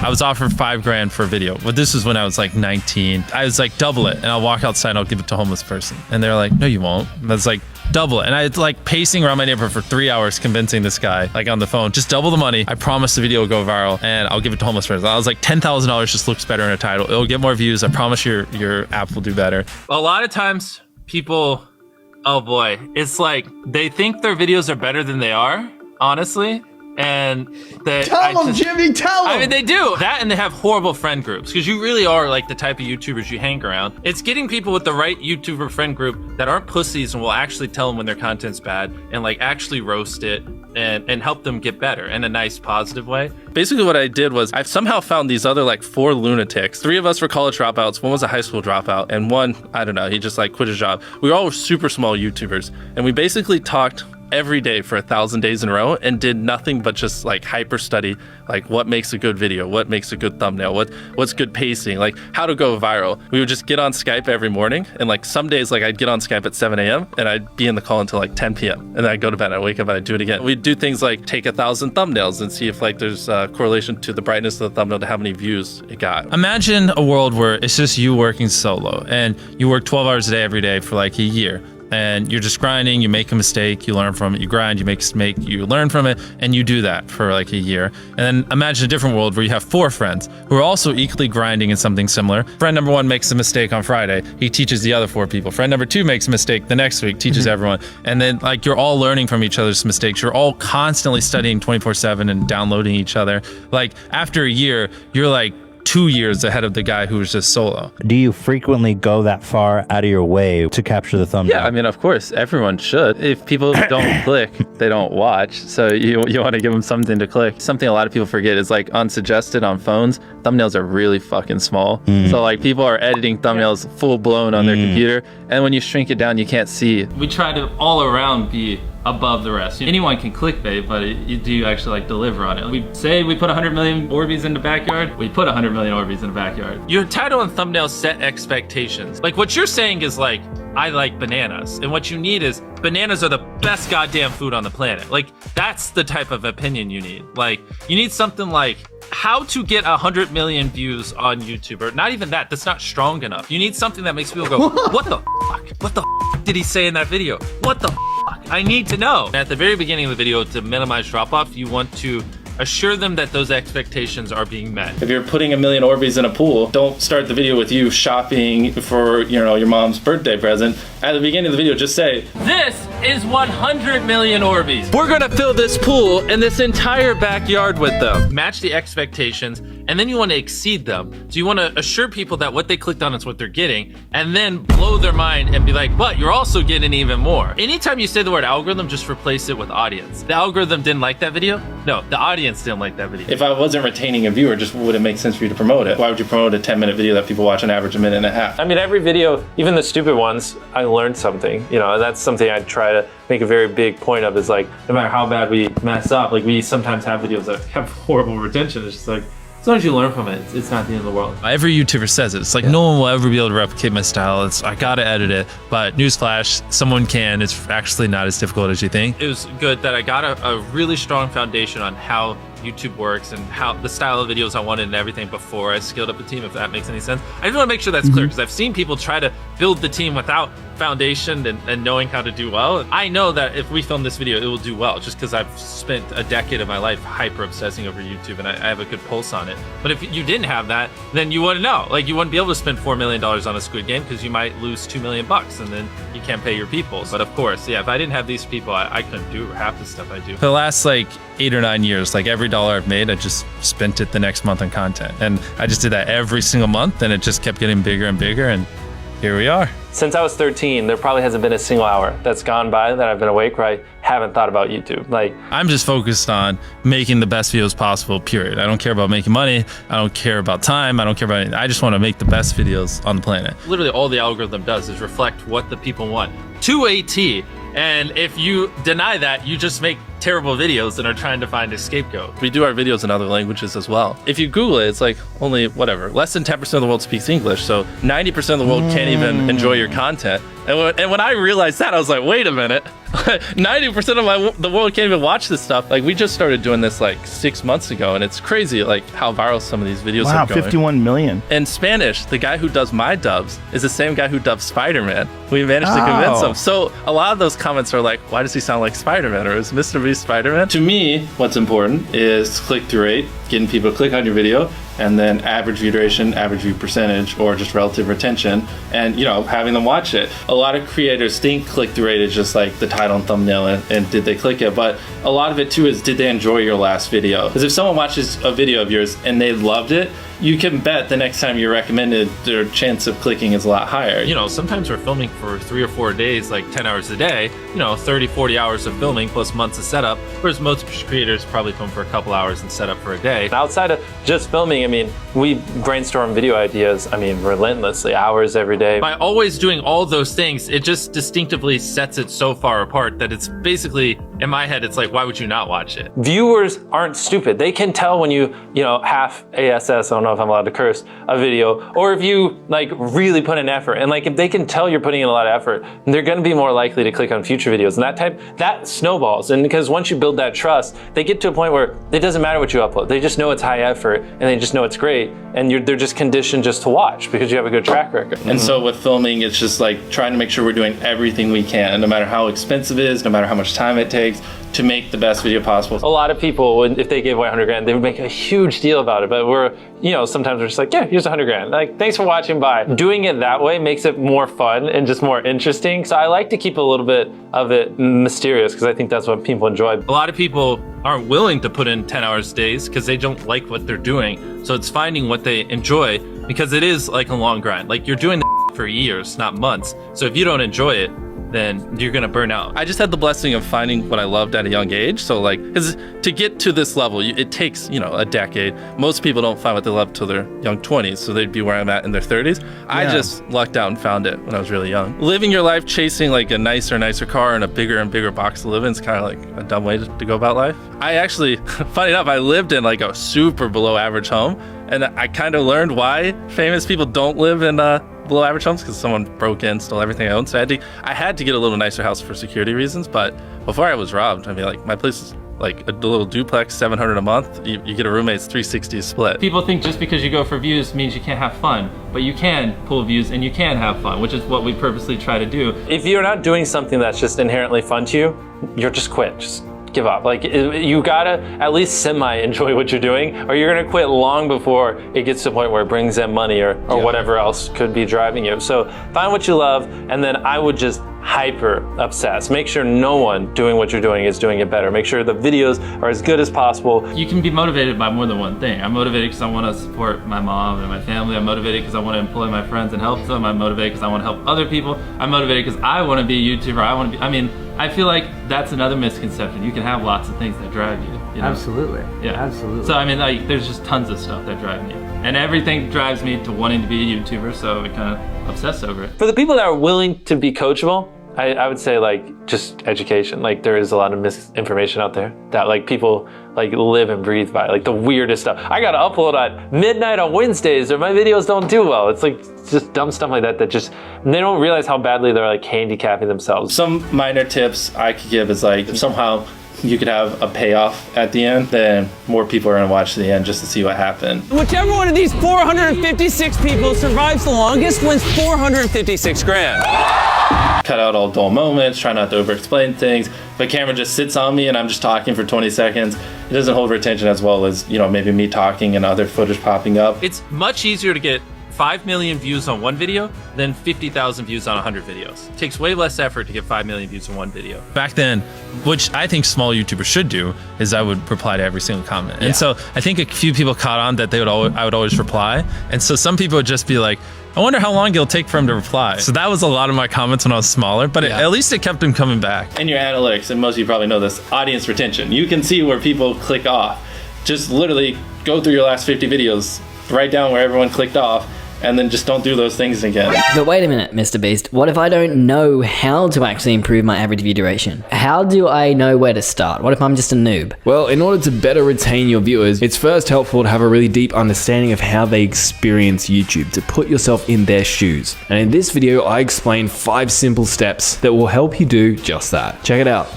I was offered $5,000 for a video. But this was when I was like 19. I was like, double it. And I'll walk outside and I'll give it to a homeless person. And they're like, no, you won't. And I was like, double it. And I was like pacing around my neighborhood for 3 hours convincing this guy, like on the phone, just double the money. I promise the video will go viral and I'll give it to homeless person. I was like, $10,000 just looks better in a title. It'll get more views. I promise your app will do better. A lot of times people, oh boy, it's like they think their videos are better than they are, honestly. And tell them, Jimmy, tell them. I mean, they do that, and they have horrible friend groups because you really are like the type of YouTubers you hang around. It's getting people with the right YouTuber friend group that aren't pussies and will actually tell them when their content's bad and like actually roast it and help them get better in a nice, positive way. Basically what I did was I've somehow found these other like 4 lunatics. 3 of us were college dropouts, 1 was a high school dropout, and 1, I don't know, he just like quit his job. We were all super small YouTubers, and we basically talked every day for 1,000 days in a row and did nothing but just like hyper study like what makes a good video, what makes a good thumbnail, what's good pacing, like how to go viral. We would just get on Skype every morning, and like some days like I'd get on Skype at 7 a.m. and I'd be in the call until like 10 p.m. and then I'd go to bed, I'd wake up and I'd do it again. We'd do things like take 1,000 thumbnails and see if like there's a correlation to the brightness of the thumbnail to how many views it got. Imagine a world where it's just you working solo and you work 12 hours a day every day for like a year. And you're just grinding, you make a mistake, you learn from it, you grind, you make a mistake, you learn from it, and you do that for like a year. And then imagine a different world where you have 4 friends who are also equally grinding in something similar. Friend number 1 makes a mistake on Friday, he teaches the other 4 people. Friend number 2 makes a mistake the next week, teaches everyone. And then like you're all learning from each other's mistakes. You're all constantly studying 24/7 and downloading each other. Like after a year, you're like 2 years ahead of the guy who was just solo. Do you frequently go that far out of your way to capture the thumbnail? Yeah, I mean, of course, everyone should. If people don't click, they don't watch. So you want to give them something to click. Something a lot of people forget is like unsuggested on phones, thumbnails are really fucking small. So like people are editing thumbnails full blown on their computer. And when you shrink it down, you can't see. We try to all around be above the rest. Anyone can clickbait, but do you actually like deliver on it? We say we put 100 million Orbeez in the backyard, we put 100 million Orbeez in the backyard. Your title and thumbnail set expectations. Like what you're saying is like, I like bananas. And what you need is bananas are the best goddamn food on the planet. Like that's the type of opinion you need. Like you need something like how to get 100 million views on YouTube, or not even that, that's not strong enough. You need something that makes people go, what the fuck? What the fuck did he say in that video? What the fuck? I need to know. At the very beginning of the video, to minimize drop-off, you want to assure them that those expectations are being met. If you're putting 1 million Orbeez in a pool, don't start the video with you shopping for, you know, your mom's birthday present. At the beginning of the video, just say, this is 100 million Orbeez. We're gonna fill this pool and this entire backyard with them. Match the expectations, and then you want to exceed them. So you want to assure people that what they clicked on is what they're getting, and then blow their mind and be like, but you're also getting even more. Anytime you say the word algorithm, just replace it with audience. The algorithm didn't like that video? No, the audience didn't like that video. If I wasn't retaining a viewer, just wouldn't make sense for you to promote it. Why would you promote a 10-minute video that people watch on average a minute and a half? I mean, every video, even the stupid ones, I learned something, you know, and that's something I try to make a very big point of, is like, no matter how bad we mess up, like we sometimes have videos that have horrible retention. It's just like, as long as you learn from it, it's not the end of the world. Every YouTuber says it. It's like, no one will ever be able to replicate my style. I gotta edit it. But newsflash, someone can. It's actually not as difficult as you think. It was good that I got a really strong foundation on how YouTube works and how the style of videos I wanted and everything before I scaled up a team, if that makes any sense. I just want to make sure that's clear, because I've seen people try to build the team without foundation and knowing how to do well. I know that if we film this video, it will do well, just because I've spent a decade of my life hyper obsessing over YouTube and I have a good pulse on it. But if you didn't have that, then you wouldn't know. Like, you wouldn't be able to spend $4 million on a Squid Game, because you might lose $2 million and then you can't pay your people. But of course, yeah, if I didn't have these people, I couldn't do half the stuff I do. For the last like 8 or 9 years, like every dollar I've made, I just spent it the next month on content. And I just did that every single month, and it just kept getting bigger and bigger, and here we are. Since I was 13, there probably hasn't been a single hour that's gone by that I've been awake where I haven't thought about YouTube. Like, I'm just focused on making the best videos possible, period. I don't care about making money. I don't care about time. I don't care about anything. I just want to make the best videos on the planet. Literally all the algorithm does is reflect what the people want to a T. And if you deny that, you just make terrible videos and are trying to find a scapegoat. We do our videos in other languages as well. If you Google it, it's like only whatever, less than 10% of the world speaks English. So 90% of the world can't even enjoy your content. And when I realized that, I was like, wait a minute. 90% of the world can't even watch this stuff. Like, we just started doing this like 6 months ago, and it's crazy like how viral some of these videos are going. 51 million. In Spanish, the guy who does my dubs is the same guy who dubbed Spider-Man. We managed to convince him. So a lot of those comments are like, why does he sound like Spider-Man? Or is Mr.Beast Spider-Man? To me, what's important is click-through rate, getting people to click on your video, and then average view duration, average view percentage, or just relative retention, and having them watch it. A lot of creators think click-through rate is just like the title and thumbnail and did they click it, but a lot of it too is, did they enjoy your last video? Because if someone watches a video of yours and they loved it, you can bet the next time you recommend it, their chance of clicking is a lot higher. Sometimes we're filming for 3 or 4 days, like 10 hours a day, 30, 40 hours of filming plus months of setup, whereas most creators probably film for a couple hours and set up for a day. Outside of just filming, we brainstorm video ideas, relentlessly, hours every day. By always doing all those things, it just distinctively sets it so far apart that it's basically, in my head, it's like, why would you not watch it? Viewers aren't stupid. They can tell when you half ASS, I don't know if I'm allowed to curse, a video, or if you really put in effort. And if they can tell you're putting in a lot of effort, they're gonna be more likely to click on future videos. And that snowballs. And because once you build that trust, they get to a point where it doesn't matter what you upload. They just know it's high effort and they just know it's great. And they're just conditioned just to watch because you have a good track record. And so with filming, it's just like trying to make sure we're doing everything we can, no matter how expensive it is, no matter how much time it takes, to make the best video possible. A lot of people, if they gave away 100 grand, they would make a huge deal about it. But sometimes we're just like, yeah, here's 100 grand. Thanks for watching, bye. Doing it that way makes it more fun and just more interesting. So I like to keep a little bit of it mysterious because I think that's what people enjoy. A lot of people aren't willing to put in 10 hours days because they don't like what they're doing. So it's finding what they enjoy, because it is like a long grind. You're doing for years, not months. So if you don't enjoy it, then you're gonna burn out. I just had the blessing of finding what I loved at a young age. So because to get to this level, it takes, a decade. Most people don't find what they love till their young 20s. So they'd be where I'm at in their 30s. Yeah. I just lucked out and found it when I was really young. Living your life chasing a nicer car and a bigger and bigger box to live in is kind of like a dumb way to go about life. I actually, funny enough, I lived in a super below average home. And I kind of learned why famous people don't live in below average homes, because someone broke in, stole everything I owned. So I had to get a little nicer house for security reasons. But before I was robbed, my place is a little duplex, $700 a month. You get a roommate's 360 split. People think just because you go for views means you can't have fun, but you can pull views and you can have fun, which is what we purposely try to do. If you're not doing something that's just inherently fun to you, you're just quit. Just give up. You gotta at least semi-enjoy what you're doing, or you're gonna quit long before it gets to the point where it brings in money or whatever else could be driving you. So find what you love, and then I would just hyper obsess. Make sure no one doing what you're doing is doing it better. Make sure the videos are as good as possible. You can be motivated by more than one thing. I'm motivated because I want to support my mom and my family. I'm motivated because I want to employ my friends and help them. I'm motivated because I want to help other people. I'm motivated because I want to be a YouTuber. I feel like that's another misconception. You can have lots of things that drive you. Absolutely. Yeah. Absolutely. So there's just tons of stuff that drive me. And everything drives me to wanting to be a YouTuber, so I kind of obsess over it. For the people that are willing to be coachable, I would say just education. There is a lot of misinformation out there that people live and breathe by, the weirdest stuff. I gotta upload at midnight on Wednesdays or my videos don't do well. It's just dumb stuff like that just, they don't realize how badly they're handicapping themselves. Some minor tips I could give is if somehow you could have a payoff at the end, then more people are gonna watch to the end just to see what happened. Whichever one of these 456 people survives the longest wins 456 grand. Cut out all dull moments, try not to over-explain things. If a camera just sits on me and I'm just talking for 20 seconds, it doesn't hold retention as well as, maybe me talking and other footage popping up. It's much easier to get 5 million views on one video than 50,000 views on 100 videos. It takes way less effort to get 5 million views on one video. Back then, which I think small YouTubers should do, is I would reply to every single comment. And so I think a few people caught on that I would always reply. And so some people would just be like, I wonder how long it'll take for him to reply. So that was a lot of my comments when I was smaller, but at least it kept him coming back. And your analytics, and most of you probably know this, audience retention. You can see where people click off. Just literally go through your last 50 videos, write down where everyone clicked off, and then just don't do those things again. But wait a minute, Mr. Beast. What if I don't know how to actually improve my average view duration? How do I know where to start? What if I'm just a noob? Well, in order to better retain your viewers, it's first helpful to have a really deep understanding of how they experience YouTube, to put yourself in their shoes. And in this video, I explain 5 simple steps that will help you do just that. Check it out.